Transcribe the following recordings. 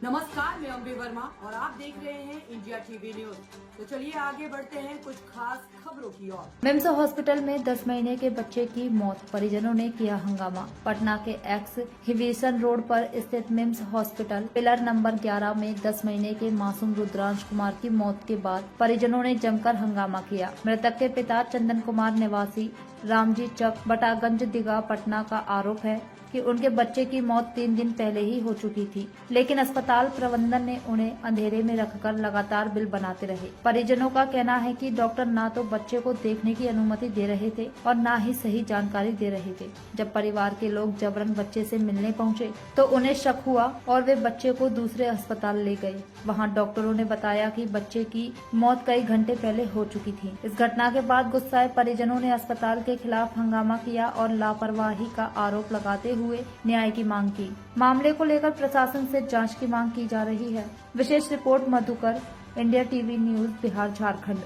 नमस्कार, मैं अम्बे वर्मा और आप देख रहे हैं इंडिया टीवी न्यूज। तो चलिए आगे बढ़ते हैं कुछ खास खबरों की ओर। मिम्स हॉस्पिटल में 10 महीने के बच्चे की मौत, परिजनों ने किया हंगामा। पटना के एक्स हिवेसन रोड पर स्थित मिम्स हॉस्पिटल पिलर नंबर 11 में 10 महीने के मासूम रुद्रांश कुमार की मौत के बाद परिजनों ने जमकर हंगामा किया। मृतक के पिता चंदन कुमार निवासी रामजी चक बटागंज दिघा पटना का आरोप है कि उनके बच्चे की मौत 3 दिन पहले ही हो चुकी थी, लेकिन अस्पताल प्रबंधन ने उन्हें अंधेरे में रखकर लगातार बिल बनाते रहे। परिजनों का कहना है कि डॉक्टर ना तो बच्चे को देखने की अनुमति दे रहे थे और ना ही सही जानकारी दे रहे थे। जब परिवार के लोग जबरन बच्चे से मिलने पहुंचे तो उन्हें शक हुआ और वे बच्चे को दूसरे अस्पताल ले गए। वहाँ डॉक्टरों ने बताया कि बच्चे की मौत कई घंटे पहले हो चुकी थी। इस घटना के बाद गुस्साए परिजनों ने अस्पताल के खिलाफ हंगामा किया और लापरवाही का आरोप लगाते हुए न्याय की मांग की। मामले को लेकर प्रशासन से जांच की मांग की जा रही है। विशेष report Madhukar, India TV news, Bihar Jharkhand.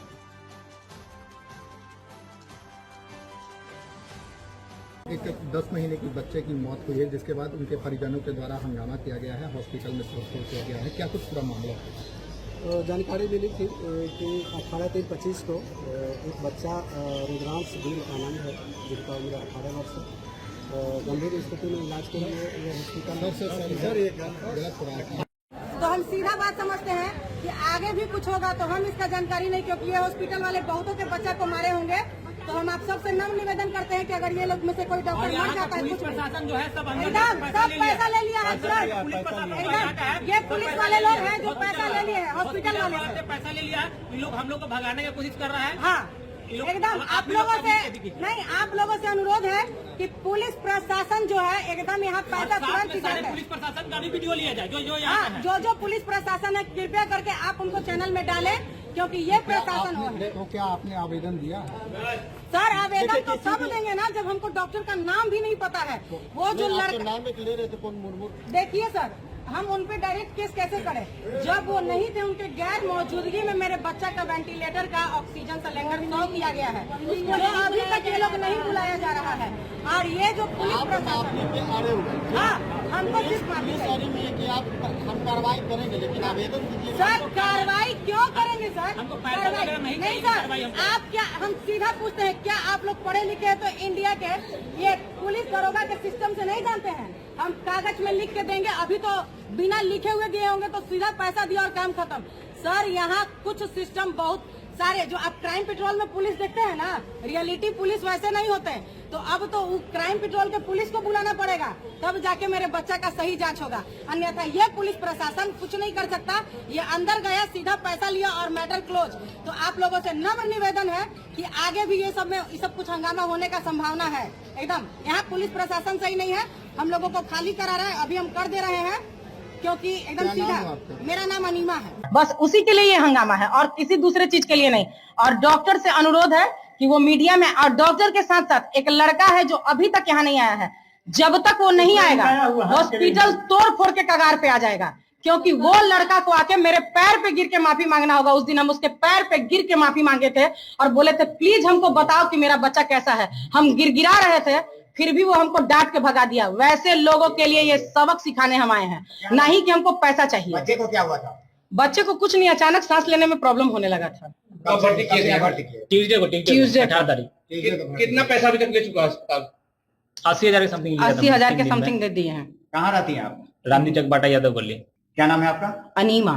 एक 10 महीने की बच्चे की मौत हुई है, जिसके बाद उनके परिजनों के द्वारा हंगामा किया गया है, हॉस्पिटल में तोड़फोड़ किया गया है। क्या कुछ पूरा मामला है? जानकारी मिली थी कि 18/3/25 को एक बच्चा रुद्रांश गिल आनंद है, जिनका उम्र 18 वर्ष है, गंभीर स्थिति में इलाज के लिए ये हॉस्पिटल। तो हम सीधा बात समझते हैं कि आगे भी कुछ होगा तो हम इसका जानकारी नहीं, क्योंकि ये हॉस्पिटल वाले बहुतों के बच्चा को मारे होंगे। तो हम आप सबसे नम्र निवेदन करते हैं कि अगर ये लोग में से कोई डॉक्टर मर जाता है, कुछ प्रशासन जो है सब पैसा ले लिया है। एकदम ये पुलिस वाले लोग हैं जो पैसा ले लिए हैं हॉस्पिटल वाले से। पैसा ले लिया, इन लोग हम लोग को भगाने की कोशिश कर रहा है। हाँ, एकदम आप लोगों से नहीं, आप लोगों से अनुरोध है कि पुलिस प्रशासन जो है एकदम यहाँ पैसा तुरंत निकाले। पुलिस प्रशासन का भी वीडियो लिया जाए जो पुलिस प्रशासन है, कृपया करके आप उनको चैनल में डालें, क्योंकि ये प्रशासन हो। तो क्या आपने आवेदन दिया? सर आवेदन तो सब देंगे ना, जब हमको डॉक्टर का नाम भी नहीं पता है। वो जो लड़का नाम ले रहे थे, कौन मुर्मू? देखिए सर, हम उन पे डायरेक्ट केस कैसे करें जब वो नहीं थे। उनके गैर मौजूदगी में मेरे बच्चा का वेंटिलेटर का ऑक्सीजन सिलेंडर 100 किया गया है, जो अभी तक ये लोग नहीं बुलाया जा रहा है। और ये जो पुलिस प्रशासन, हाँ, हमको सिर्फ हम कार्रवाई करेंगे, लेकिन आवेदन दीजिए। सर कार्रवाई क्यों करेंगे सर? हमको पैसा वगैरह नहीं सर, आप क्या, हम सीधा पूछते हैं, क्या आप लोग पढ़े लिखे हैं तो इंडिया के ये पुलिस दरोगा के सिस्टम से नहीं जानते हैं? हम कागज में लिख के देंगे, अभी तो बिना लिखे हुए दिए होंगे तो सीधा पैसा दिया और काम खत्म। सर यहाँ कुछ सिस्टम बहुत सारे, जो आप क्राइम पेट्रोल में पुलिस देखते हैं ना, रियलिटी पुलिस वैसे नहीं होते हैं। तो अब तो क्राइम पेट्रोल के पुलिस को बुलाना पड़ेगा, तब जाके मेरे बच्चा का सही जांच होगा। अन्यथा ये पुलिस प्रशासन कुछ नहीं कर सकता। ये अंदर गया, सीधा पैसा लिया और मैटर क्लोज। तो आप लोगों से नम्र निवेदन है कि आगे भी ये सब कुछ हंगामा होने का संभावना है। एकदम यहाँ पुलिस प्रशासन सही नहीं है, हम लोगों को खाली करा रहा है, अभी हम कर दे रहे हैं, क्योंकि एकदम सीधा। मेरा नाम अनीमा है। बस उसी के लिए ये हंगामा है और किसी दूसरे चीज के लिए नहीं। और डॉक्टर से अनुरोध है कि वो मीडिया में, और डॉक्टर के साथ साथ एक लड़का है जो अभी तक यहाँ नहीं आया है, जब तक वो नहीं आएगा हॉस्पिटल तोड़ फोड़ के कगार पे आ जाएगा। क्योंकि वो लड़का को आके मेरे पैर पे गिर के माफी मांगना होगा। उस दिन हम उसके पैर पे गिर के माफी मांगे थे और बोले थे प्लीज हमको बताओ कि मेरा बच्चा कैसा है। हम गिरगिरा रहे थे, फिर भी वो हमको डांट के भगा दिया। वैसे लोगों के लिए ये सबक सिखाने हम आए हैं, ना ही कि हमको पैसा चाहिए। बच्चे को क्या हुआ था? बच्चे को कुछ नहीं, अचानक सांस लेने में प्रॉब्लम होने लगा था। ट्यूजडे कितना पैसा अभी तक ले चुका है अस्पताल? 80,000 के समथिंग 80,000 के समथिंग दे दिए हैं। कहाँ रहती हैं आप? रामजी चक बाटा यादव गली। क्या नाम है आपका? अनीमा।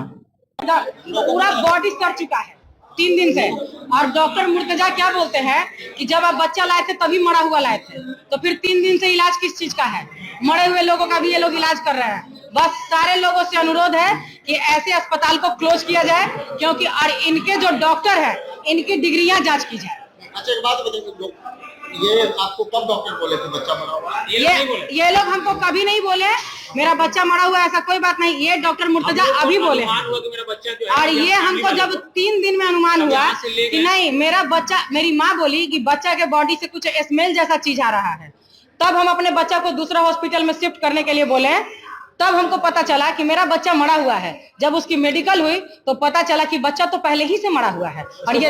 पूरा बॉडी कर चुका है 3 दिन से। और डॉक्टर मुर्तजा क्या बोलते हैं कि जब आप बच्चा लाए थे तभी मरा हुआ लाए थे, तो फिर 3 दिन से इलाज किस चीज का है? मरे हुए लोगों का भी ये लोग इलाज कर रहे हैं। बस सारे लोगों से अनुरोध है कि ऐसे अस्पताल को क्लोज किया जाए, क्योंकि और इनके जो डॉक्टर है इनकी डिग्रियां जांच की जाए। अच्छा एक बात बताइए, ये आपको कब डॉक्टर बोले थे बच्चा मरा हुआ? ये लोग हमको कभी नहीं बोले मेरा बच्चा मरा हुआ, ऐसा कोई बात नहीं। ये डॉक्टर मुर्तजा अभी बोले और ये हमको जब 3 दिन में अनुमान हुआ कि नहीं मेरा बच्चा, मेरी माँ बोली कि बच्चा के बॉडी से कुछ स्मेल जैसा चीज आ रहा है, तब हम अपने बच्चा को दूसरा हॉस्पिटल में शिफ्ट करने के लिए बोले। तब हमको पता चला कि मेरा बच्चा मरा हुआ है। जब उसकी मेडिकल हुई तो पता चला कि बच्चा तो पहले ही से मरा हुआ है और ये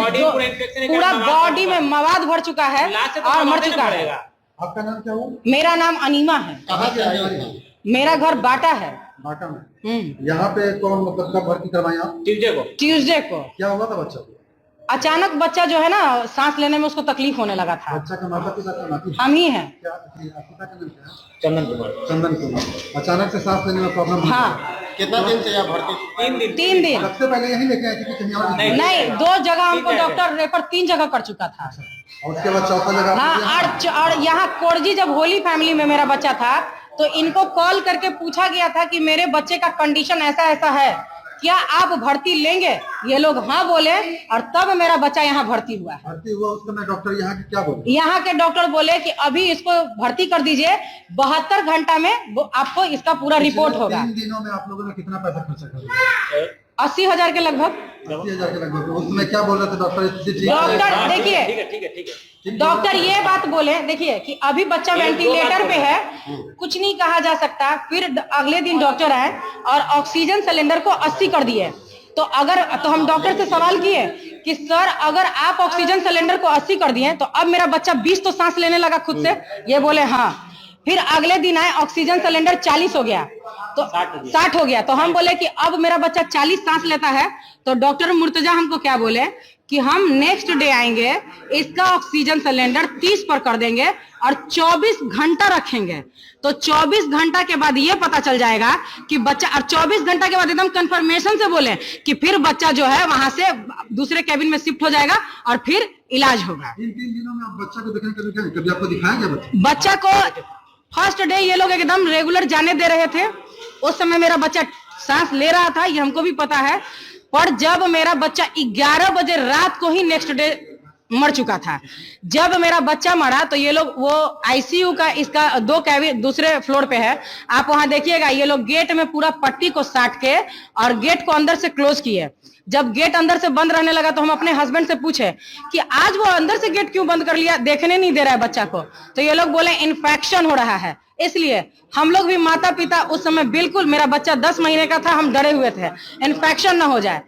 पूरा बॉडी में मवाद भर चुका है और मर चुका है। आपका नाम क्या हुआ? मेरा नाम अनीमा है। कहाँ से आए? मेरा घर बाटा है। बाटा में। यहाँ पे कौन मतलब कब भर्ती करवाए आप? ट्यूसडे को क्या हुआ था बच्चा को? अचानक बच्चा जो है ना सांस लेने में उसको तकलीफ होने लगा था। बच्चा का माता पिता का नाती हम ही हैं। क्या पिता का नाम क्या है? चंदन कुमार। चंदन कुमार। अचानक से सांस लेने में प्रॉब्लम। हाँ। कितना दिन से यहाँ भर्ती? 3 दिन। सबसे पहले यही लेके आए थे कि कहीं और? नहीं, 2 जगह हमको डॉक्टर रेफर 3 जगह कर चुका था। और उसके बाद चौथा जगह? हाँ, और यहाँ कोरजी जब होली फैमिली में मेरा बच्चा था तो इनको कॉल करके पूछा गया था कि मेरे बच्चे का कंडीशन ऐसा ऐसा है, क्या आप भर्ती लेंगे? ये लोग हाँ बोले और तब मेरा बच्चा यहाँ भर्ती हुआ है। भर्ती हुआ उस समय डॉक्टर यहाँ के क्या बोले? यहाँ के डॉक्टर बोले कि अभी इसको भर्ती कर दीजिए, 72 घंटा में आपको इसका पूरा रिपोर्ट होगा। 3 दिनों में आप लोगों ने कितना पैसा खर्चा कर दिया? 80,000 के लगभग। 80,000 के लगभग। उस समय क्या बोल रहे थे डॉक्टर? डॉक्टर देखिए, डॉक्टर ये बात बोले देखिए कि अभी बच्चा वेंटिलेटर पे है, कुछ नहीं कहा जा सकता। फिर अगले दिन डॉक्टर आए और ऑक्सीजन सिलेंडर को 80 कर दिए। तो हम डॉक्टर से सवाल किए कि सर अगर आप ऑक्सीजन सिलेंडर को 80 कर दिए तो अब मेरा बच्चा 20 तो सांस लेने लगा खुद से? ये बोले हाँ। फिर अगले दिन आए ऑक्सीजन सिलेंडर 40 हो गया तो 60 हो गया। तो हम बोले कि अब मेरा बच्चा 40 सांस लेता है। तो डॉक्टर मुर्तजा हमको क्या बोले कि हम नेक्स्ट डे आएंगे, इसका ऑक्सीजन सिलेंडर 30 पर कर देंगे और 24 घंटा रखेंगे। तो 24 घंटा के बाद ये पता चल जाएगा कि बच्चा, और 24 घंटा के बाद एकदम कंफर्मेशन से बोले कि फिर बच्चा जो है वहां से दूसरे कैबिन में शिफ्ट हो जाएगा और फिर इलाज होगा। इन 3 दिनों में आप बच्चा को देखने कभी आपको दिखाया गया? बच्चा को फर्स्ट डे ये लोग एकदम रेगुलर जाने दे रहे थे। उस समय मेरा बच्चा सांस ले रहा था, ये हमको भी पता है। पर जब मेरा बच्चा 11 बजे रात को ही नेक्स्ट डे मर चुका था। जब मेरा बच्चा मरा तो ये लोग, वो आईसीयू का इसका 2 कैबिन दूसरे फ्लोर पे है, आप वहां देखिएगा, ये लोग गेट में पूरा पट्टी को साट के और गेट को अंदर से क्लोज किए। जब गेट अंदर से बंद रहने लगा तो हम अपने हस्बैंड से पूछे कि आज वो अंदर से गेट क्यों बंद कर लिया, देखने नहीं दे रहा है बच्चा को? तो ये लोग बोले इन्फेक्शन हो रहा है। इसलिए हम लोग भी माता पिता उस समय बिल्कुल, मेरा बच्चा 10 महीने का था, हम डरे हुए थे इन्फेक्शन ना हो जाए।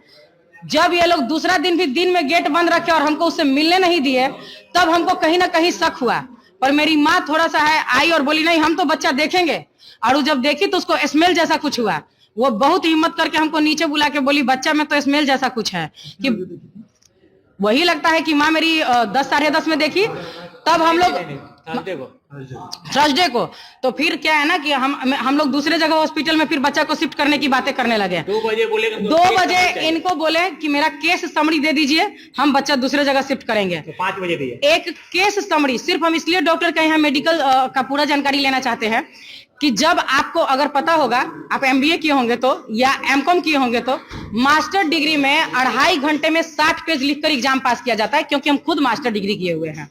जब ये लोग दूसरा दिन भी दिन में गेट बंद रखे और हमको उससे मिलने नहीं दिए, तब हमको कहीं ना कहीं शक हुआ। पर मेरी माँ थोड़ा सा है आई और बोली नहीं हम तो बच्चा देखेंगे। और वो जब देखी तो उसको स्मेल जैसा कुछ हुआ। वो बहुत हिम्मत करके हमको नीचे बुला के बोली बच्चा में तो स्मेल जैसा कुछ है। कि वही लगता है कि माँ मेरी 10 साढ़े 10 में देखी। तब हम लोग थर्सडे को तो फिर क्या है ना कि हम लोग दूसरे जगह हॉस्पिटल में फिर बच्चा को शिफ्ट करने की बातें करने लगे। 2 बजे बोले, 2 बजे इनको बोले कि मेरा केस समरी दे दीजिए, हम बच्चा दूसरे जगह शिफ्ट करेंगे। तो 5 बजे दिए एक केस समरी। सिर्फ हम इसलिए डॉक्टर के यहाँ मेडिकल का पूरा जानकारी लेना चाहते हैं कि जब आपको अगर पता होगा, आप MBA किए होंगे तो या M.Com किए होंगे तो मास्टर डिग्री में 2.5 घंटे में 60 पेज लिखकर एग्जाम पास किया जाता है, क्योंकि हम खुद मास्टर डिग्री किए हुए हैं।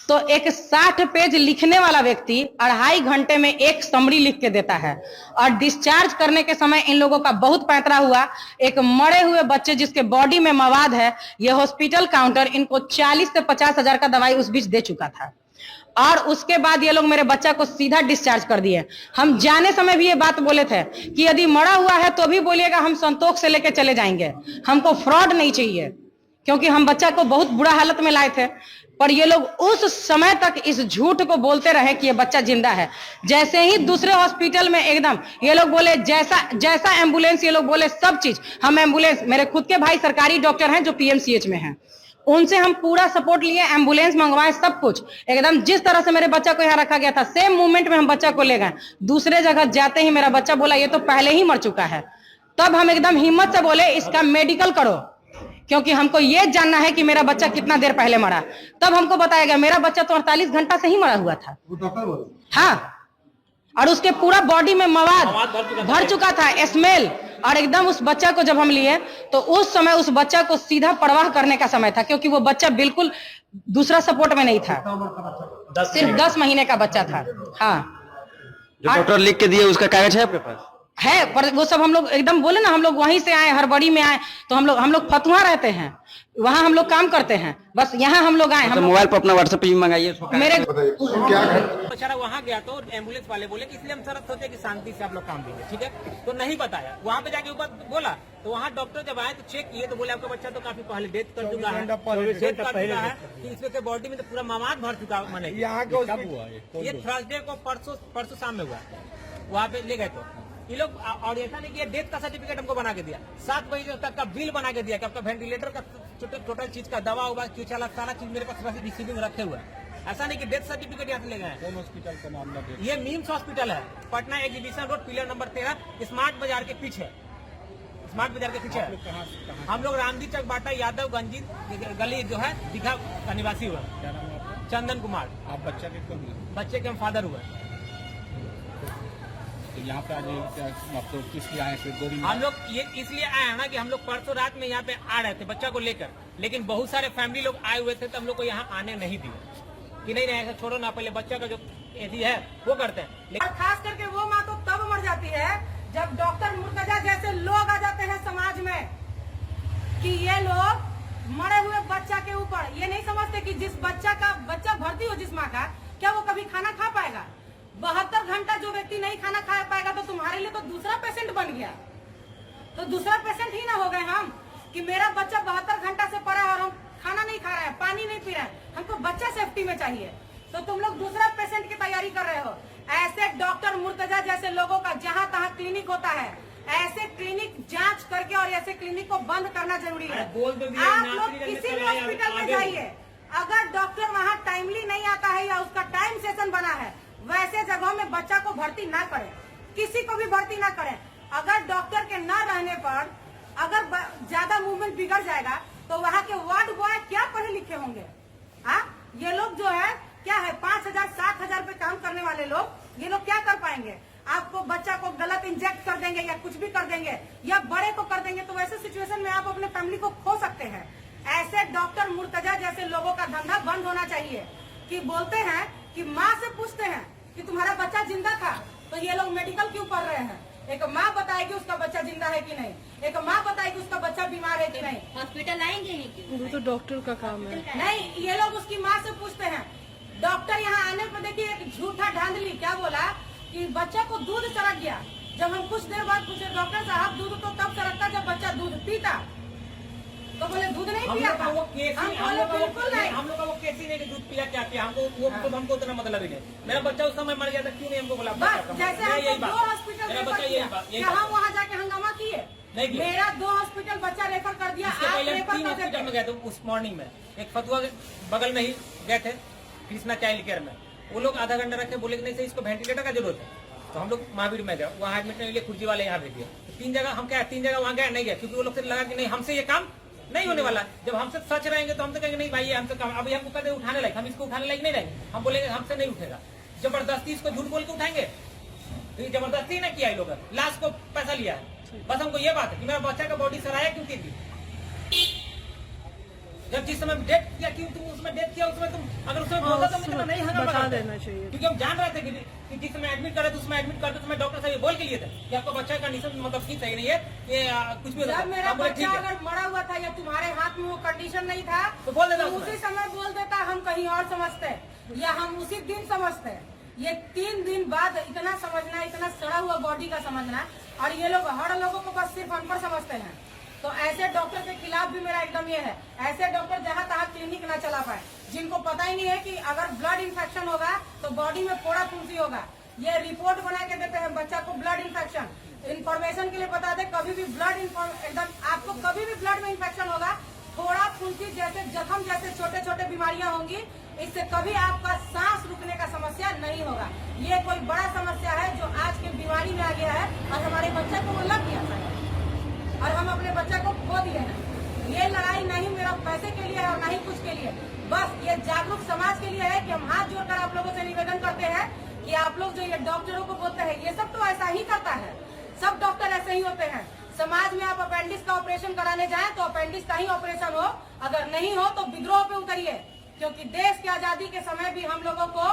तो एक 60 पेज लिखने वाला व्यक्ति 2.5 घंटे में एक समरी लिख के देता है। और डिस्चार्ज करने के समय इन लोगों का बहुत पैंतरा हुआ। एक मरे हुए बच्चे जिसके बॉडी में मवाद है, ये हॉस्पिटल काउंटर इनको 40 से 50 हजार का दवाई उस बीच दे चुका था। और उसके बाद ये लोग मेरे बच्चा को सीधा डिस्चार्ज कर दिए। हम जाने समय भी ये बात बोले थे कि यदि मरा हुआ है तो भी बोलिएगा, हम संतोष से लेके चले जाएंगे, हमको फ्रॉड नहीं चाहिए, क्योंकि हम बच्चा को बहुत बुरा हालत में लाए थे। पर ये लोग उस समय तक इस झूठ को बोलते रहे कि ये बच्चा जिंदा है। जैसे ही दूसरे हॉस्पिटल में एकदम ये लोग बोले जैसा एम्बुलेंस, ये लोग बोले सब चीज, हम एम्बुलेंस, मेरे खुद के भाई सरकारी डॉक्टर हैं जो PMCH में हैं, उनसे हम पूरा सपोर्ट लिए, एम्बुलेंस मंगवाए, सब कुछ एकदम जिस तरह से मेरे बच्चा को यहाँ रखा गया था सेम मूवमेंट में हम बच्चा को ले गए। दूसरे जगह जाते ही मेरा बच्चा बोला ये तो पहले ही मर चुका है। तब हम एकदम हिम्मत से बोले इसका मेडिकल करो, क्योंकि हमको ये जानना है कि मेरा बच्चा कितना देर पहले मरा। तब हमको बताया गया मेरा बच्चा तो 48 घंटा से ही मरा हुआ था। हाँ, और उसके पूरा बॉडी में मवाद भर चुका था, स्मेल। और एकदम उस बच्चा को जब हम लिए तो उस समय उस बच्चा को सीधा परवाह करने का समय था, क्योंकि वो बच्चा बिल्कुल दूसरा सपोर्ट में नहीं था, सिर्फ 10 महीने का बच्चा था। हाँ, जो डॉक्टर लिख के दिए उसका कागज है आपके पास? है, पर वो सब हम लोग एकदम बोले ना, हम लोग वहीं से आए, हड़बड़ी में आए। तो हम लोग फतुहा रहते हैं, वहाँ हम लोग काम करते हैं, बस यहाँ हम लोग आए। हम मोबाइल पर अपना WhatsApp पे भी मंगाइए। मेरे बेचारा वहाँ गया तो एम्बुलेंस वाले बोले कि इसलिए हम सर सोचे कि शांति से आप लोग काम देंगे, ठीक है, तो नहीं बताया। वहाँ पे जाके ऊपर बोला तो वहाँ डॉक्टर जब आए तो चेक किए तो बोले आपका बच्चा तो काफी पहले डेथ कर चुका है, कि इसके बॉडी में तो पूरा मवाद भर चुका है। मैंने ये थर्सडे को परसों शाम में हुआ, वहाँ पे ले गए तो ये लोग और ऐसा नहीं किया, डेथ का सर्टिफिकेट हमको बना के दिया, 7 महीने तक का बिल बना के दिया कि आपका वेंटिलेटर का टोटल चीज का दवा हुआ क्यों चला, सारा चीज मेरे पास रिसीविंग रखे हुए हैं। ऐसा नहीं कि डेथ सर्टिफिकेट यहाँ से ले गए हैं। कौन हॉस्पिटल का मामला है? ये मिम्स हॉस्पिटल है, Patna exhibition road, pillar number 13, smart बाजार के पीछे। स्मार्ट बाजार के पीछे है। हम लोग रामजी चौक बाटा यादव गंजी गली जो है दीघा का निवासी हुआ। क्या नाम है आपका? चंदन कुमार। आप बच्चा के कौन हैं? बच्चे के हम फादर हुए। तो यहाँ पे आज आप तो किस लिए आए? फिर गोरी हम लोग ये इसलिए आए हैं ना कि हम लोग परसों रात में यहाँ पे आ रहे थे बच्चा को लेकर, लेकिन बहुत सारे फैमिली लोग आए हुए थे तो हम लोग को यहाँ आने नहीं दिए कि नहीं ऐसा छोड़ो ना, पहले बच्चा का जो एथी है वो करते हैं। और खास करके वो माँ तो तब मर जाती है जब डॉक्टर मुर्तजा जैसे लोग आ जाते हैं समाज में कि ये लोग मरे हुए बच्चा के ऊपर ये नहीं समझते कि जिस बच्चा भर्ती हो जिस माँ का, क्या वो कभी खाना खा पाएगा? 72 घंटा जो व्यक्ति नहीं खाना खा पाएगा तो तुम्हारे लिए तो दूसरा पेशेंट बन गया। तो दूसरा पेशेंट ही ना हो गए हम कि मेरा बच्चा 72 घंटा से पड़ा है और हम खाना नहीं खा रहा है, पानी नहीं पी रहा है, हमको बच्चा सेफ्टी में चाहिए। तो तुम लोग दूसरा पेशेंट की तैयारी कर रहे हो। ऐसे डॉक्टर मुर्तजा जैसे लोगों का जहाँ तहाँ क्लिनिक होता है, ऐसे क्लिनिक जांच करके और ऐसे क्लिनिक को बंद करना जरूरी है। आप लोग किसी भी हॉस्पिटल में जाइए, अगर डॉक्टर वहाँ टाइमली नहीं आता है या उसका टाइम सेशन बना है, वैसे जगहों में बच्चा को भर्ती ना करें, किसी को भी भर्ती ना करें। अगर डॉक्टर के न रहने पर अगर ज्यादा मूवमेंट बिगड़ जाएगा तो वहाँ के वार्ड बॉय क्या पढ़े लिखे होंगे? हाँ, ये लोग जो है क्या है 5,000 7,000 पे काम करने वाले लोग, ये लोग क्या कर पाएंगे? आपको बच्चा को गलत इंजेक्ट कर देंगे या कुछ भी कर देंगे या बड़े को कर देंगे, तो वैसे सिचुएशन में आप अपने फैमिली को खो सकते हैं। ऐसे डॉक्टर मुर्तजा जैसे लोगों का धंधा बंद होना चाहिए कि बोलते हैं कि माँ से पूछते हैं कि तुम्हारा बच्चा जिंदा था, तो ये लोग मेडिकल क्यों पढ़ रहे हैं? एक माँ बताएगी उसका बच्चा जिंदा है कि नहीं, एक माँ बताएगी उसका बच्चा बीमार है कि नहीं। हॉस्पिटल आएंगे ही क्यों? वो तो डॉक्टर का काम है। नहीं, ये लोग उसकी माँ से पूछते हैं। डॉक्टर यहाँ आने पर देखिए एक झूठा धांधली क्या बोला कि बच्चा को दूध सड़क गया। जब हम कुछ देर बाद पूछे डॉक्टर साहब दूध तो तब सड़कता जब बच्चा दूध पीता, तो बोले दूध नहीं पिया था। हम लोग का वो केस ही नहीं कि दूध पिया क्या किया, हमको उतना मतलब ही नहीं। मेरा बच्चा उस समय मर गया था, क्यों नहीं हमको बोला? बस जैसे हमको 2 हॉस्पिटल रेफर किया, क्या हम वहाँ जाके हंगामा किए? नहीं, मेरा 2 हॉस्पिटल बच्चा रेफर कर दिया। इससे पहले 3 हॉस्पिटल में गए थे उस मॉर्निंग में। एक फतुआ के बगल में ही गए थे कृष्णा चाइल्ड केयर में, वो लोग आधा घंटा रखे, बोले कि नहीं सर इसको वेंटिलेटर का जरूरत है, तो हम लोग महावीर में गए, वहाँ एडमिट नहीं लिए, खुर्जी वाले यहाँ भेज दिए। 3 जगह हम क्या 3 जगह वहाँ गए नहीं गए, क्योंकि वो लोग से लगा कि नहीं हमसे ये काम नहीं होने वाला। जब हमसे सच रहेंगे तो हम तो कहेंगे नहीं भाई हमसे अभी हमको कहते उठाने लायक, हम इसको उठाने लायक नहीं रहेंगे, हम बोलेंगे हमसे नहीं उठेगा। जबरदस्ती इसको झूठ बोल के उठाएंगे, तो ये जबरदस्ती नहीं किया, लोग लास्ट को पैसा लिया है। बस हमको ये बात है कि मेरा बच्चा का बॉडी सराया क्यों की? जब जिस समय डेथ किया क्यों तुम उसमें डेथ किया, उसमें तुम अगर उसमें बोलता तो मुझे नहीं बता देना चाहिए, क्योंकि हम जान रहे थे कि जिस समय एडमिट करे तो उसमें एडमिट करते समय डॉक्टर साहब ये बोल के लिए थे कि आपका बच्चा का कंडीशन मतलब ठीक सही नहीं है, ये कुछ भी जब मेरा बच्चा अगर मरा हुआ था या तुम्हारे हाथ में वो कंडीशन नहीं था तो बोल देता, उसी समय बोल देता, हम कहीं और समझते या हम उसी दिन समझते। ये 3 दिन बाद इतना समझना, इतना सड़ा हुआ बॉडी का समझना, और ये लोग हर लोगों को बस सिर्फ अनपढ़ समझते हैं। तो ऐसे डॉक्टर के खिलाफ भी मेरा एकदम ये है, ऐसे डॉक्टर जहाँ तहाँ क्लिनिक ना चला पाए, जिनको पता ही नहीं है कि अगर ब्लड इन्फेक्शन होगा तो बॉडी में फोड़ा फुंसी होगा। ये रिपोर्ट बना के देते हैं बच्चा को ब्लड इन्फेक्शन। इन्फॉर्मेशन के लिए बता दे, कभी भी ब्लड एकदम आपको कभी भी ब्लड में इन्फेक्शन होगा, फोड़ा फुंसी जैसे जख्म जैसे छोटे छोटे बीमारियां होंगी, इससे कभी आपका सांस रुकने का समस्या नहीं होगा। ये कोई बड़ा समस्या है जो आज के बीमारी में आ गया है, और हमारे बच्चे को वो लग गया था और हम अपने बच्चे को खो दिए हैं। ये लड़ाई नहीं मेरा पैसे के लिए है और नहीं कुछ के लिए, बस ये जागरूक समाज के लिए है कि हम हाथ जोड़कर आप लोगों से निवेदन करते हैं कि आप लोग जो ये डॉक्टरों को बोलते हैं, ये सब तो ऐसा ही करता है, सब डॉक्टर ऐसे ही होते हैं। समाज में आप अपेंडिक्स का ऑपरेशन कराने जाएं तो अपेंडिक्स का ही ऑपरेशन हो, अगर नहीं हो तो विद्रोह पे उतरिए, क्योंकि देश की आजादी के समय भी हम लोगों को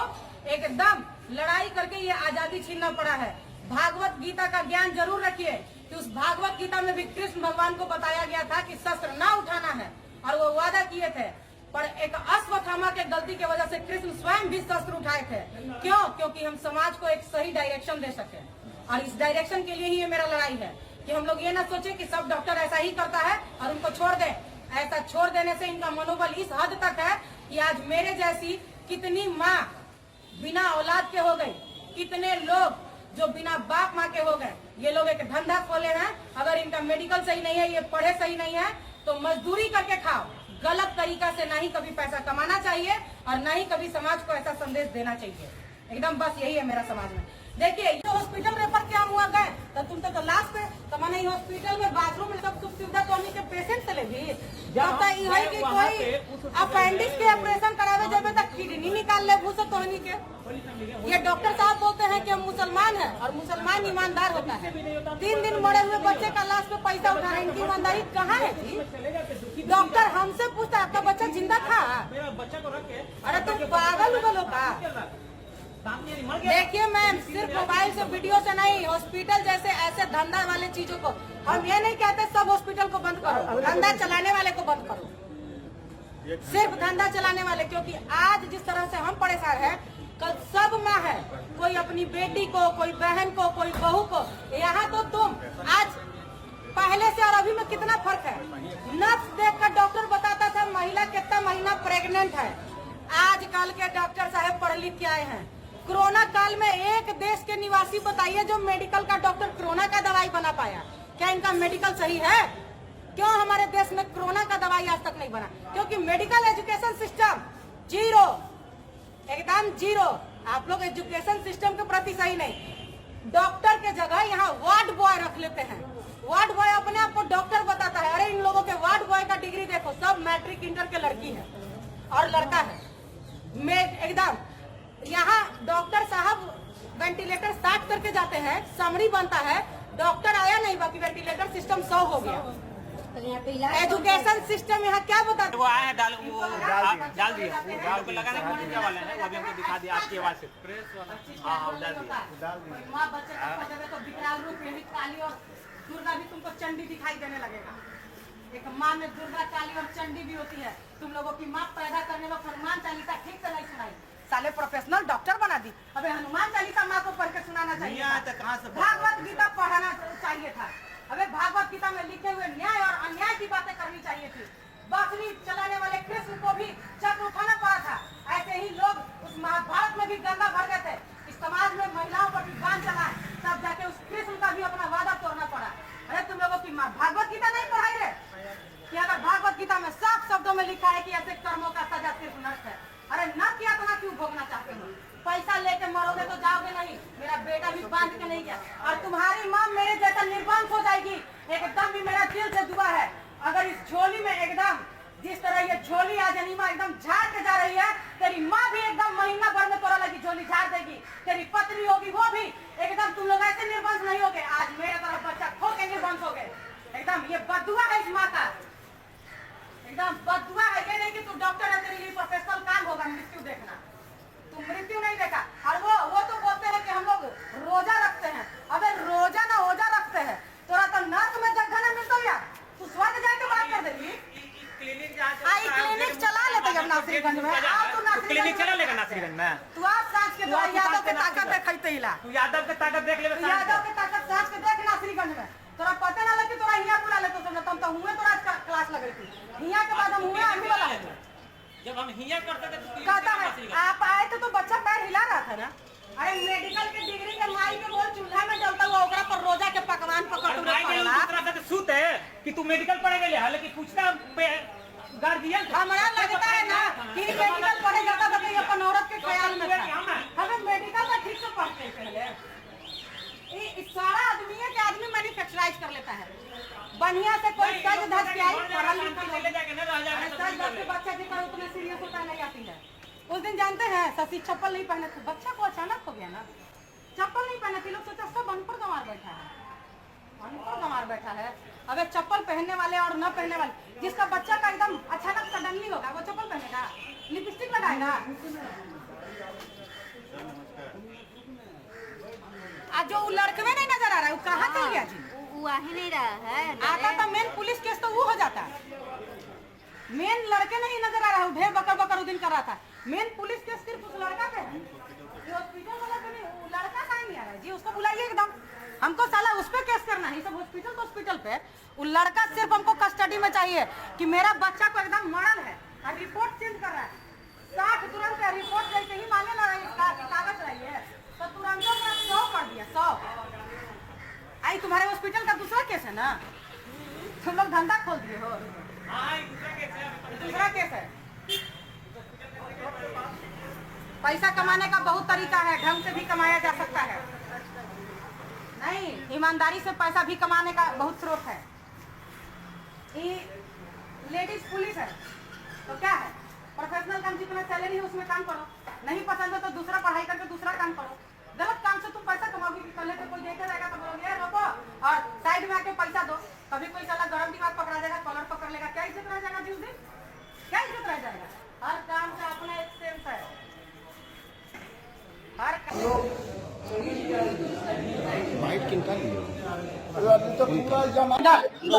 एकदम लड़ाई करके ये आजादी छीनना पड़ा है। भागवत गीता का ज्ञान जरूर रखिए कि उस भागवत गीता में भी कृष्ण भगवान को बताया गया था कि शस्त्र ना उठाना है, और वो वादा किए थे, पर एक अश्वत्थामा के गलती की वजह से कृष्ण स्वयं भी शस्त्र उठाए थे। क्यों? क्योंकि हम समाज को एक सही डायरेक्शन दे सके, और इस डायरेक्शन के लिए ही ये मेरा लड़ाई है कि हम लोग ये ना सोचे कि सब डॉक्टर ऐसा ही करता है और उनको छोड़ दे। ऐसा छोड़ देने से इनका मनोबल इस हद तक है कि आज मेरे जैसी कितनी माँ बिना औलाद के हो गई, कितने लोग जो बिना बाप माँ के हो गए, ये लोग एक धंधा खोले हैं। अगर इनका मेडिकल सही नहीं है, ये पढ़े सही नहीं है, तो मजदूरी करके खाओ। गलत तरीका से ना ही कभी पैसा कमाना चाहिए और ना ही कभी समाज को ऐसा संदेश देना चाहिए। एकदम बस यही है मेरा समाज में। देखिए ये हॉस्पिटल रेफर क्या हुआ गए तो तुम तो लास्ट पे तमाने हॉस्पिटल में बाथरूम में सब सुख सुविधा तो के पेशेंट से लेगी। जब तक ये है कि कोई अपेंडिक्स के ऑपरेशन करावे जाबे तक किडनी निकाल ले भूसा तो नहीं के। ये डॉक्टर साहब बोलते हैं कि हम मुसलमान हैं और मुसलमान ईमानदार होता है। 3 दिन मरे हुए बच्चे का लाश पे पैसा उठा रहे हैं, इनकी ईमानदारी कहाँ है जी? डॉक्टर हमसे पूछता है आपका बच्चा जिंदा था? अरे तुम पागल उगल हो का? देखिए मैम, सिर्फ मोबाइल से वीडियो से नहीं, हॉस्पिटल जैसे ऐसे धंधा वाले चीजों को हम ये नहीं कहते सब हॉस्पिटल को बंद करो, धंधा चलाने वाले को बंद करो, सिर्फ धंधा चलाने वाले। क्योंकि आज जिस तरह से हम परेशान हैं, कल सब माँ है, कोई अपनी बेटी को, कोई बहन को, कोई बहू को। यहाँ तो तुम आज पहले से और अभी में कितना फर्क है। नर्स देखकर डॉक्टर बताता था महिला कितना महीना प्रेग्नेंट है। आजकल के डॉक्टर साहब पढ़ लिख के आए हैं। कोरोना काल में एक देश के निवासी बताइए जो मेडिकल का डॉक्टर कोरोना का दवाई बना पाया। क्या इनका मेडिकल सही है? क्यों हमारे देश में कोरोना का दवाई आज तक नहीं बना? क्योंकि मेडिकल एजुकेशन सिस्टम जीरो, एकदम जीरो। आप लोग एजुकेशन सिस्टम के प्रति सही नहीं। डॉक्टर के जगह यहाँ वार्ड बॉय रख लेते हैं। वार्ड बॉय अपने आप को डॉक्टर बताता है। अरे इन लोगों के वार्ड बॉय का डिग्री देखो, सब मैट्रिक इंटर के लड़की है और लड़का है। मैं एकदम यहाँ डॉक्टर साहब वेंटिलेटर स्टार्ट करके जाते हैं, समरी बनता है, डॉक्टर आया नहीं, बाकी वेंटिलेटर सिस्टम 100 हो गया। एजुकेशन सिस्टम यहाँ क्या बताते? वो आया है डाल दिया, डाल को लगाने क्या वाले हैं, वो अभी हमको दिखा दिया आपकी आवाज से। हाँ डाल दिया। माँ बच्चे को तो विकराल रूप में काली और दुर्गा भी तुमको चंडी दिखाई देने लगेगा। एक माँ में दुर्गा, काली और चंडी भी होती है। तुम लोगों की माँ पैदा करने में हनुमान चालीसा ठीक से नहीं सुनाई, साले प्रोफेशनल डॉक्टर बना दी। अबे हनुमान चालीसा माँ को पढ़ के सुनाना चाहिए था। भागवत गीता पढ़ाना चाहिए था। अबे भागवत गीता में लिखे हुए न्याय और अन्याय की बातें करनी चाहिए थी। बांसुरी चलाने वाले कृष्ण को भी चक्र उठाना पड़ा था। ऐसे ही लोग उस महाभारत में भी गंगा भर गए थे। इस समाज में महिलाओं पर भी बांध चला, तब जाके उस कृष्ण का भी अपना वादा तोड़ना पड़ा। अरे तुम लोगों की माँ भागवत गीता नहीं पढ़ाई रे? कि अगर भागवत गीता में साफ शब्दों में लिखा है कि ऐसे कर्मों का सजा सिर्फ नर्क है। अरे न किया तो ना क्यों भोगना चाहते हो? पैसा लेके मरोगे तो जाओगे नहीं। मेरा बेटा भी बांध के नहीं गया और तुम्हारी माँ मेरे जैसा निर्वंश हो जाएगी। एकदम भी मेरा दिल से दुआ है, अगर इस झोली में एकदम जिस तरह ये झोली आज अनीमा एकदम झाड़ के जा रही है, तेरी माँ भी एकदम महीना भर में तोरा लगी झोली झाड़ देगी। तेरी पत्नी होगी वो भी एकदम, तुम लोग ऐसे निर्वंश नहीं होगे। आज मेरे तरफ बच्चा खो के निर्वंश हो गए। एकदम ये बदुआ है इस माँ का, एकदम बदुआ है। ये नहीं कि तू डॉक्टर है, तेरे लिए प्रोफेशनल काम होगा मृत्यु देखना। तुम मृत्यु नहीं देखा। और वो तो बोलते हैं कि हम लोग रोजा रखते हैं। अबे रोजा ना ओजा रखते हैं, तोरा तो नर्क में जगह ना मिलता यार। तू स्वर्ग जाके बात कर देगी। क्लिनिक चला लेते जब नासिरगंज में। क्लिनिक चला लेगा नासिरगंज में। तू आप सांस के द्वारा यादव के ताकत देखते हिला। तू यादव के ताकत देख ले। यादव के ताकत सांस के देख नासिरगंज में। तोरा पता ना लगे तोरा हिया बुला ले तो तुम तो हुए तोरा क्लास लग रही थी। हिया के बाद हम हुए आगे वाला है। जब हम हिया करते थे तो कहता है आप आए थे तो बच्चा पैर हिला रहा था ना। अरे मेडिकल के डिग्री के माई के बोल चूल्हा में जलता हुआ ओकरा पर रोजा के पकवान पकड़ सूत है कि तू मेडिकल पढ़े गए, हालांकि पूछता गार्जियन हमारा लगता है ना कि मेडिकल पढ़े जाता था तो अपन औरत के ख्याल में था। हमें मेडिकल का ठीक से पढ़ते पहले सारा आदमी है कि आदमी मैन्युफैक्चराइज कर लेता है। बढ़िया से कोई सज धज के आई पढ़ल लिखल बच्चा की तरह उतना सीरियस होता नहीं आती है। उस दिन जानते हैं शशि चप्पल नहीं पहने थे, बच्चा को अचानक हो गया ना, चप्पल नहीं पहने थे। लोग सोचा सब अनपढ़ गंवार बैठा है, अनपढ़ गंवार बैठा है। अबे चप्पल पहनने वाले और न पहनने वाले, जिसका बच्चा का एकदम अचानक सडनली होगा वो चप्पल पहनेगा, लिपस्टिक लगाएगा। आज जो लड़के में नहीं नजर आ रहा है वो कहाँ चल गया जी? वो आ ही नहीं रहा है। आता तो मेन पुलिस केस तो वो हो जाता है। मेन लड़के नहीं नजर आ रहा है, ढेर बकर बकर उस दिन कर रहा था। मेन पुलिस केस सिर्फ उस लड़का पे है। हॉस्पिटल वाला पे नहीं, लड़का कहाँ नहीं आ रहा है जी? उसको बुलाइए एकदम, हमको साला उस पे केस करना है। सब हॉस्पिटल तो हॉस्पिटल पे, वो लड़का सिर्फ हमको कस्टडी में चाहिए कि मेरा बच्चा को एकदम मरल है और रिपोर्ट चेंज कर रहा है। 60 तुरंत रिपोर्ट जैसे ही मांगे ना कागज रही है तो तुरंत 100 कर दिया। 100 आई तुम्हारे हॉस्पिटल का दूसरा केस है ना, तुम लोग धंधा खोल दिए हो। दूसरा केस है। पैसा कमाने का बहुत तरीका है, ढंग से भी कमाया जा सकता है। नहीं, ईमानदारी से पैसा भी कमाने का बहुत स्रोत है। ये लेडीज पुलिस है तो क्या है, प्रोफेशनल काम, जितना सैलरी है उसमें काम करो, नहीं पसंद हो तो दूसरा पढ़ाई करके दूसरा काम करो। गलत काम से तुम पैसा कमाओगे कि कल को कोई देखे रहेगा तो बोलोगे रोको और साइड में आके पैसा दो। कभी कोई साला गरम दिमाग पकड़ा जाएगा, कॉलर पकड़ लेगा, क्या इज्जत रह जाएगा दिन दिन? क्या इज्जत रह जाएगा? हर काम का अपना एक सेंस है। हर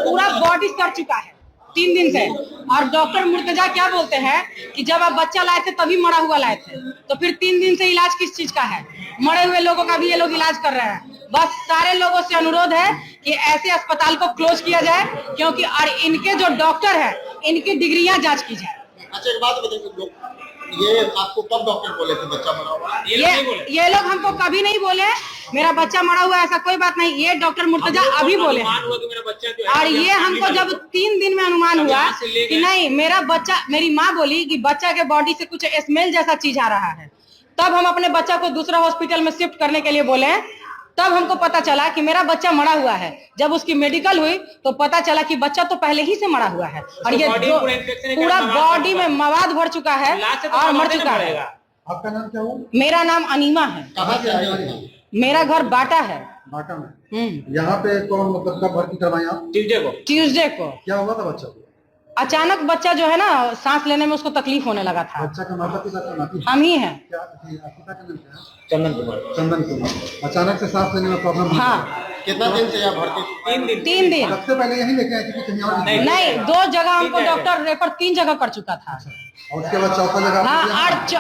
पूरा बॉडी कर चुका है 3 दिन से। और डॉक्टर मुर्तजा क्या बोलते हैं कि जब आप बच्चा लाए थे तभी मरा हुआ लाए थे, तो फिर 3 दिन से इलाज किस चीज का है? मरे हुए लोगों का भी ये लोग इलाज कर रहे हैं। बस सारे लोगों से अनुरोध है कि ऐसे अस्पताल को क्लोज किया जाए, क्योंकि और इनके जो डॉक्टर हैं इनकी डिग्रियां जांच की जाए। अच्छा, एक बात बताइए, ये आपको कब डॉक्टर बोले थे बच्चा मरा हुआ? ये लोग हमको कभी नहीं बोले मेरा बच्चा मरा हुआ, ऐसा कोई बात नहीं। ये डॉक्टर मुर्तजा अभी बोले और ये हमको जब 3 दिन में अनुमान हुआ कि नहीं मेरा बच्चा, मेरी माँ बोली कि बच्चा के बॉडी से कुछ स्मेल जैसा चीज आ रहा है, तब हम अपने बच्चा को दूसरा हॉस्पिटल में शिफ्ट करने के लिए बोले। तब हमको पता चला कि मेरा बच्चा मरा हुआ है। जब उसकी मेडिकल हुई तो पता चला कि बच्चा तो पहले ही से मरा हुआ है और ये पूरा बॉडी में मवाद भर चुका है और मर चुका है। आपका नाम क्या हुआ? मेरा नाम अनीमा है। कहाँ से आए हैं? मेरा घर बाटा है। बाटा में। यहाँ पे कौन, मतलब कब भर्ती करवाए आप? ट्यूसडे को। क्या हुआ था बच्चा को? अचानक बच्चा जो है ना, सांस लेने में उसको तकलीफ होने लगा था। बच्चा का माता पिता का नाती हम ही हैं। क्या पिता का नाम क्या है? चंदन कुमार। चंदन कुमार। अचानक से सांस लेने में प्रॉब्लम? हाँ। कितना दिन से यहाँ भर्ती? 3 दिन। सबसे पहले यही लेके आए थे कि कहीं और? नहीं, 2 जगह हमको डॉक्टर रेफर 3 जगह कर चुका था। और उसके बाद चौथा जगह? हाँ,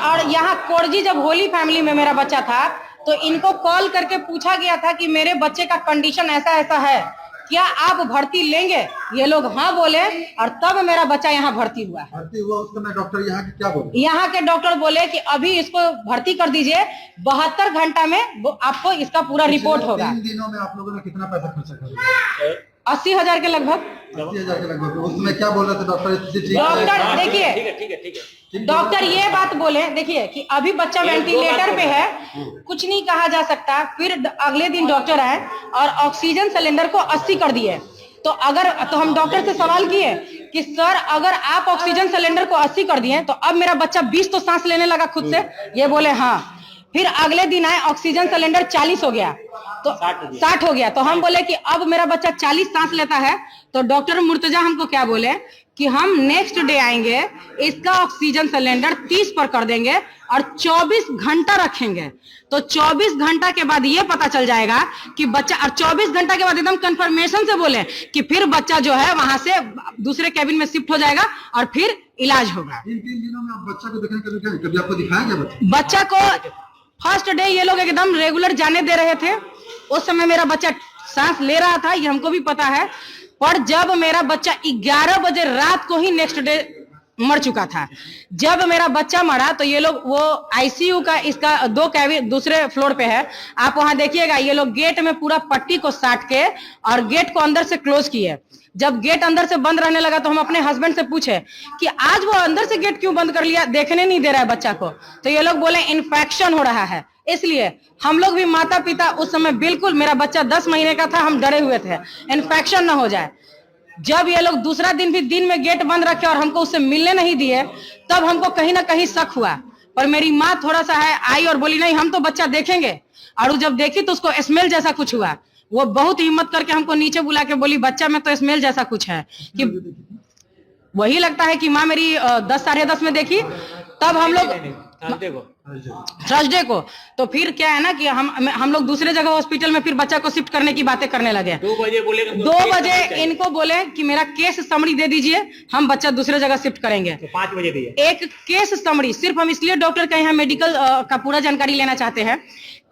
और यहाँ कोरजी जब होली फैमिली में मेरा बच्चा था तो इनको कॉल करके पूछा गया था कि मेरे बच्चे का कंडीशन ऐसा ऐसा है, क्या आप भर्ती लेंगे? ये लोग हाँ बोले और तब मेरा बच्चा यहाँ भर्ती हुआ है। भर्ती हुआ उस समय डॉक्टर यहाँ के क्या बोले? यहाँ के डॉक्टर बोले कि अभी इसको भर्ती कर दीजिए, 72 घंटा में आपको इसका पूरा रिपोर्ट होगा। 3 दिनों में आप लोगों ने कितना पैसा खर्चा कर? 80,000 के लगभग। 80,000 के लगभग। उस समय क्या बोल रहे थे डॉक्टर? डॉक्टर देखिए, डॉक्टर ये बात बोले देखिए कि अभी बच्चा वेंटिलेटर पे है, कुछ नहीं कहा जा सकता। फिर अगले दिन डॉक्टर आए और ऑक्सीजन सिलेंडर को 80 कर दिए। तो हम डॉक्टर से सवाल किए कि सर अगर आप ऑक्सीजन सिलेंडर को 80 कर दिए तो अब मेरा बच्चा 20 तो सांस लेने लगा खुद से? ये बोले हाँ। फिर अगले दिन आए, ऑक्सीजन सिलेंडर 40 हो गया तो 60 हो गया। तो हम बोले कि अब मेरा बच्चा 40 सांस लेता है। तो डॉक्टर मुर्तजा हमको क्या बोले कि हम नेक्स्ट डे आएंगे, इसका ऑक्सीजन सिलेंडर 30 पर कर देंगे और 24 घंटा रखेंगे। तो 24 घंटा के बाद ये पता चल जाएगा कि बच्चा, और 24 घंटा के बाद एकदम कंफर्मेशन से बोले कि फिर बच्चा जो है वहां से दूसरे कैबिन में शिफ्ट हो जाएगा और फिर इलाज होगा। इन 3 दिनों में आप बच्चा को देखने कभी आपको दिखाया गया? बच्चा को फर्स्ट डे ये लोग एकदम रेगुलर जाने दे रहे थे। उस समय मेरा बच्चा सांस ले रहा था, ये हमको भी पता है। पर जब मेरा बच्चा 11 बजे रात को ही नेक्स्ट डे मर चुका था। जब मेरा बच्चा मरा तो ये लोग, वो आईसीयू का इसका 2 कैबिन दूसरे फ्लोर पे है, आप वहां देखिएगा, ये लोग गेट में पूरा पट्टी को साट के और गेट को अंदर से क्लोज किए। जब गेट अंदर से बंद रहने लगा तो हम अपने हस्बैंड से पूछे कि आज वो अंदर से गेट क्यों बंद कर लिया, देखने नहीं दे रहा है बच्चा को? तो ये लोग बोले इन्फेक्शन हो रहा है। इसलिए हम लोग भी माता पिता उस समय बिल्कुल, मेरा बच्चा 10 महीने का था, हम डरे हुए थे इन्फेक्शन ना हो जाए। जब ये लोग दूसरा दिन भी दिन में गेट बंद रखे और हमको उससे मिलने नहीं दिए, तब हमको कहीं ना कहीं शक हुआ। पर मेरी माँ थोड़ा सा है आई और बोली नहीं हम तो बच्चा देखेंगे। और जब देखी तो उसको स्मेल जैसा कुछ हुआ। वो बहुत हिम्मत करके हमको नीचे बुला के बोली बच्चा में तो स्मेल जैसा कुछ है। कि वही लगता है कि माँ मेरी 10 साढ़े 10 में देखी। तब हम लोग थर्सडे को, तो फिर क्या है ना कि हम लोग दूसरे जगह हॉस्पिटल में फिर बच्चा को शिफ्ट करने की बातें करने लगे। 2 बजे बोले, 2 बजे इनको बोले कि मेरा केस समरी दे दीजिए, हम बच्चा दूसरे जगह शिफ्ट करेंगे। तो 5 बजे दिए एक केस समरी। सिर्फ हम इसलिए डॉक्टर के यहाँ मेडिकल का पूरा जानकारी लेना चाहते हैं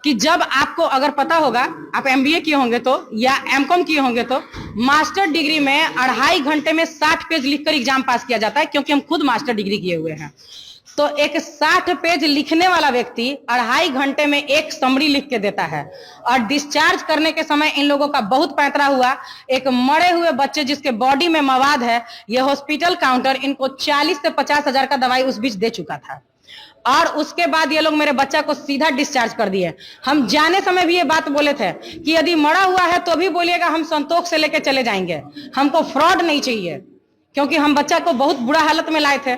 कि जब आपको अगर पता होगा, आप MBA किए होंगे तो या MCOM किए होंगे तो मास्टर डिग्री में 2.5 घंटे में 60 पेज लिखकर एग्जाम पास किया जाता है, क्योंकि हम खुद मास्टर डिग्री किए हुए हैं। तो एक 60 पेज लिखने वाला व्यक्ति 2.5 घंटे में एक समरी लिख के देता है। और डिस्चार्ज करने के समय इन लोगों का बहुत पैंतरा हुआ। एक मरे हुए बच्चे जिसके बॉडी में मवाद है, ये हॉस्पिटल काउंटर इनको 40 से 50 हजार का दवाई उस बीच दे चुका था। और उसके बाद ये लोग मेरे बच्चा को सीधा डिस्चार्ज कर दिए। हम जाने समय भी ये बात बोले थे कि यदि मरा हुआ है तो भी बोलिएगा, हम संतोष से लेके चले जाएंगे, हमको फ्रॉड नहीं चाहिए, क्योंकि हम बच्चा को बहुत बुरा हालत में लाए थे।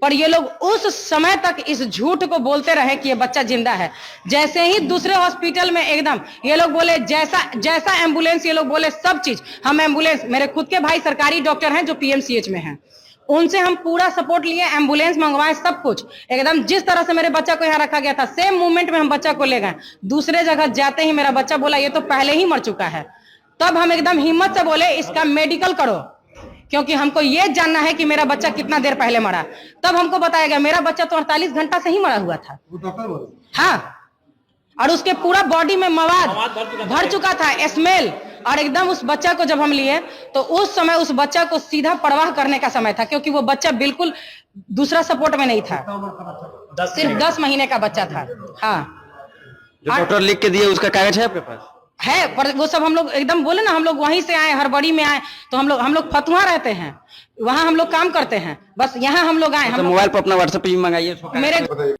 पर ये लोग उस समय तक इस झूठ को बोलते रहे कि ये बच्चा जिंदा है। जैसे ही दूसरे हॉस्पिटल में एकदम ये लोग बोले, जैसा एम्बुलेंस ये लोग बोले सब चीज, हम एम्बुलेंस, मेरे खुद के भाई सरकारी डॉक्टर हैं जो पीएमसीएच में हैं, उनसे हम पूरा सपोर्ट लिए, एम्बुलेंस मंगवाए, सब कुछ एकदम जिस तरह से मेरे बच्चा को यहाँ रखा गया था सेम मूवमेंट में हम बच्चा को ले गए। दूसरे जगह जाते ही मेरा बच्चा बोला ये तो पहले ही मर चुका है। तब हम एकदम हिम्मत से बोले इसका मेडिकल करो, क्योंकि हमको ये जानना है कि मेरा बच्चा कितना देर पहले मरा। तब हमको बताया गया मेरा बच्चा तो 48 घंटा से ही मरा हुआ था। हाँ, और उसके पूरा बॉडी में मवाद भर चुका था, स्मेल। और एकदम उस बच्चा को जब हम लिए तो उस समय उस बच्चा को सीधा परवाह करने का समय था, क्योंकि वो बच्चा बिल्कुल दूसरा सपोर्ट में नहीं था, सिर्फ 10 महीने का बच्चा था। हाँ, जो डॉक्टर लिख के दिए उसका कागज है आपके पास? है, पर वो सब हम लोग एकदम बोले ना, हम लोग वहीं से आए, हड़बड़ी में आए, तो हम लोग फतुहा रहते हैं, वहां हम लोग काम करते हैं, बस यहाँ हम लोग आए। मोबाइल पर अपना व्हाट्सएप पे भी मंगाइए। मेरे